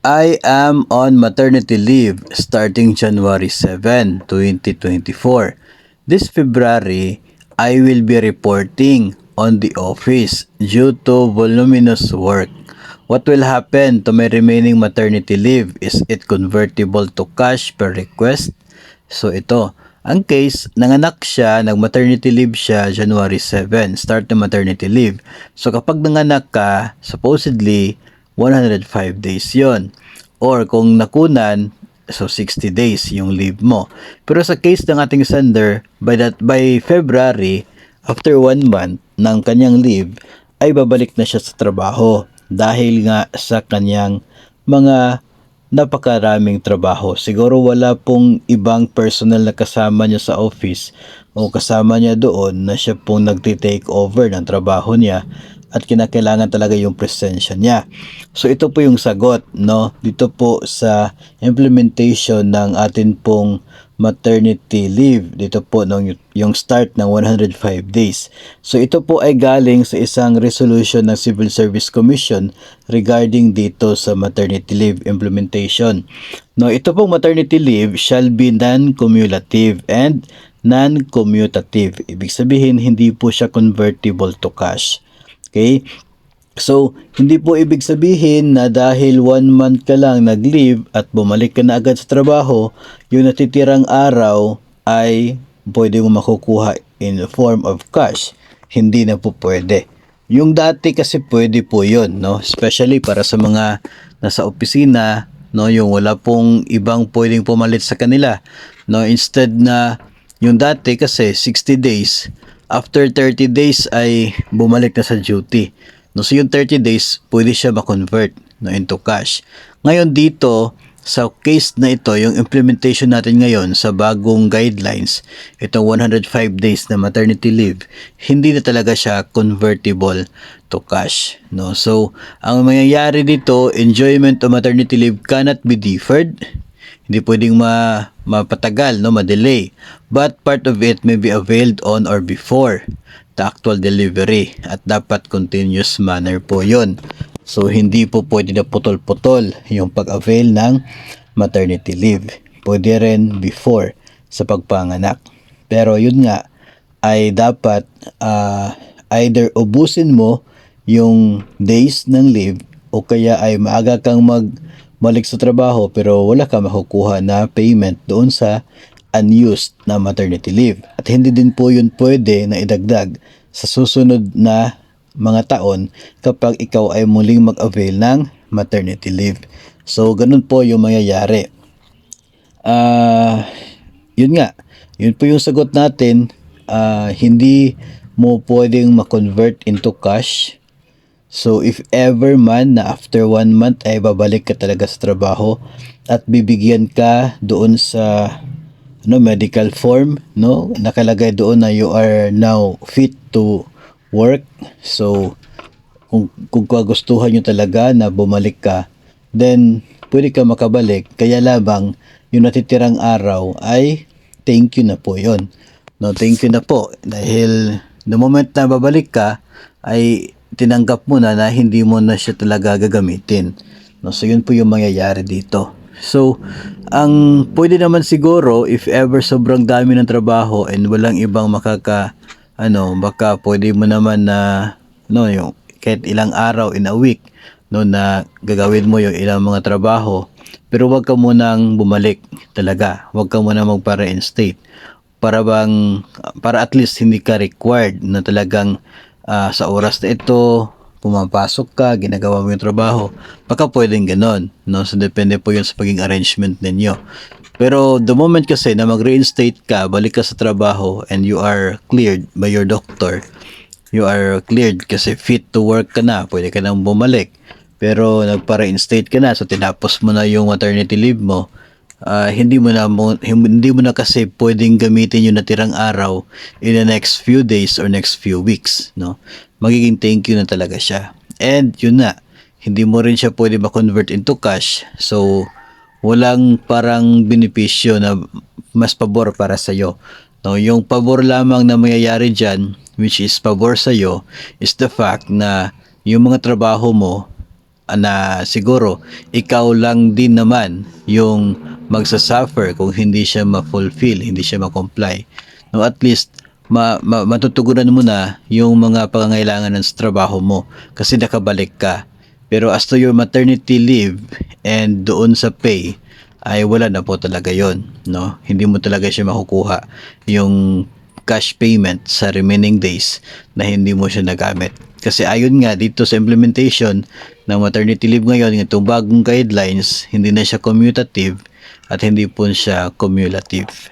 I am on maternity leave starting January 7, 2024. This February, I will be reporting on the office due to voluminous work. What will happen to my remaining maternity leave? Is it convertible to cash per request? So ito, ang case, nanganak siya, nag-maternity leave siya January 7, start ng maternity leave. So kapag nanganak ka, supposedly, 105 days yon. Or kung nakunan, so 60 days yung leave mo. Pero sa case ng ating sender, by February, after 1 month ng kanyang leave, ay babalik na siya sa trabaho dahil nga sa kanyang mga napakaraming trabaho. Siguro wala pong ibang personal na kasama niya sa office o kasama niya doon na siya pong nagti-take over ng trabaho niya at kinakailangan talaga yung presensya niya. So ito po yung sagot, no? Dito po sa implementation ng atin pong maternity leave. Dito po yung start ng 105 days. So ito po ay galing sa isang resolution ng Civil Service Commission regarding dito sa maternity leave implementation. No, ito pong maternity leave shall be non-cumulative and non-commutative. Ibig sabihin, hindi po siya convertible to cash. Okay? So, hindi po ibig sabihin na dahil 1 month ka lang nag-leave at bumalik ka na agad sa trabaho, yung natitirang araw ay pwede mo makukuha in the form of cash. Hindi na po pwede. Yung dati kasi pwede po yun, no? Especially para sa mga nasa opisina, no? Yung wala pong ibang pwedeng pumalit sa kanila, no? Instead na yung dati kasi 60 days, after 30 days ay bumalik na sa duty. No, so yung 30 days, pwede siya ma-convert, no, into cash. Ngayon dito, sa case na ito, yung implementation natin ngayon sa bagong guidelines, itong 105 days na maternity leave, hindi na talaga siya convertible to cash. No? So, ang mangyayari dito, enjoyment of maternity leave cannot be deferred. Hindi pwedeng mapatagal, no, ma-delay. But part of it may be availed on or before the actual delivery at dapat continuous manner po yon. So, hindi po pwede na putol-putol yung pag-avail ng maternity leave. Pwede rin before sa pagpanganak. Pero yun nga, ay dapat either ubusin mo yung days ng leave o kaya ay maaga kang balik sa trabaho pero wala ka makukuha na payment doon sa unused na maternity leave. At hindi din po yun pwede na idagdag sa susunod na mga taon kapag ikaw ay muling mag-avail ng maternity leave. So, ganun po yung mangyayari. Yun nga. Yun po yung sagot natin. Hindi mo pwedeng ma-convert into cash. So, if ever man na after 1 month ay babalik ka talaga sa trabaho at bibigyan ka doon sa medical form, no? Nakalagay doon na you are now fit to work. So, kung kagustuhan nyo talaga na bumalik ka, then pwede ka makabalik. Kaya labang yung natitirang araw ay thank you na po yon. No, thank you na po. Dahil the moment na babalik ka, ay tinanggap mo na hindi mo na siya talaga gagamitin. No, so yun po yung mangyayari dito. So, ang pwede naman siguro, if ever sobrang dami ng trabaho and walang ibang baka pwede mo naman na, yung kahit ilang araw in a week, na gagawin mo yung ilang mga trabaho, pero wag ka munang bumalik talaga. Wag ka munang magpa-reinstate. Para at least hindi ka required na talagang sa oras na ito, pumapasok ka, ginagawa mo yung trabaho, baka pwedeng ganon, no? So, depende po yun sa paging arrangement ninyo. Pero the moment kasi na mag-reinstate ka, balik ka sa trabaho, and you are cleared by your doctor, you are cleared kasi fit to work ka na, pwede ka nang bumalik. Pero nagpa-reinstate ka na, so tinapos mo na yung maternity leave mo, hindi mo na kasi pwedeng gamitin yung natirang araw in the next few days or next few weeks, no? Magiging thank you na talaga siya. And yun na, hindi mo rin siya pwede ma-convert into cash. So, walang parang benepisyo na mas pabor para sa'yo. No, yung pabor lamang na mangyayari dyan, which is pabor sa'yo, is the fact na yung mga trabaho mo na siguro ikaw lang din naman yung magsasuffer kung hindi siya ma-fulfill, hindi siya ma-comply. No, at least matutugunan mo na yung mga pangangailangan ng trabaho mo kasi nakabalik ka. Pero as to your maternity leave and doon sa pay, ay wala na po talaga yon, no? Hindi mo talaga siya makukuha yung cash payment sa remaining days na hindi mo siya nagamit. Kasi ayon nga dito sa implementation ng maternity leave ngayon, itong bagong guidelines, hindi na siya commutative at hindi po siya cumulative.